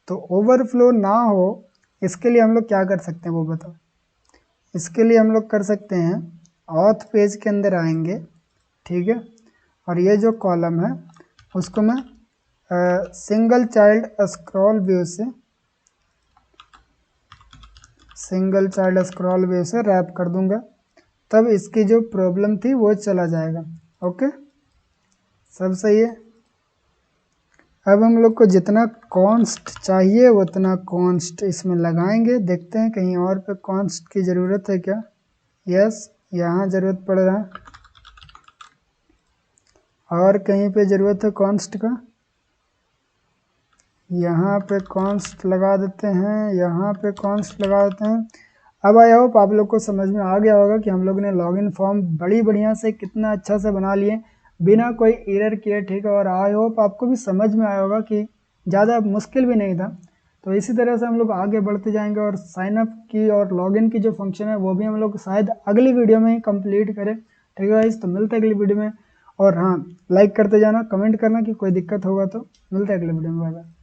Speaker 1: तो ओवरफ्लो ना हो इसके लिए हम लोग क्या कर सकते हैं वो बताओ। इसके लिए हम लोग कर सकते हैं ऑथ पेज के अंदर आएंगे, ठीक है, और ये जो कॉलम है उसको मैं सिंगल चाइल्ड स्क्रॉल व्यू से रैप कर दूंगा, तब इसकी जो प्रॉब्लम थी वो चला जाएगा। ओके, सब सही है। अब हम लोग को जितना कॉन्स्ट चाहिए उतना कॉन्स्ट इसमें लगाएंगे, देखते हैं कहीं और पे कॉन्स्ट की ज़रूरत है क्या। यस, यहाँ ज़रूरत पड़ रहा है, और कहीं पे ज़रूरत है कॉन्स्ट का, यहाँ पे कॉन्स्ट लगा देते हैं, यहाँ पे कॉन्स्ट लगा देते हैं। अब आई होप आप लोग को समझ में आ गया होगा कि हम लोग ने लॉगिन फॉर्म बड़ी बढ़िया से कितना अच्छा से बना लिए बिना कोई एरर किए, ठीक है। और आई होप आपको भी समझ में आया होगा कि ज़्यादा मुश्किल भी नहीं था। तो इसी तरह से हम लोग आगे बढ़ते जाएंगे, और साइन अप की और लॉगिन की जो फंक्शन है वो भी हम लोग शायद अगली वीडियो में ही कंप्लीट करें, ठीक है गाइस। तो मिलते हैं अगली वीडियो में, और हाँ, लाइक करते जाना, कमेंट करना कि कोई दिक्कत होगा तो। मिलते हैं अगले वीडियो में, बाय बाय।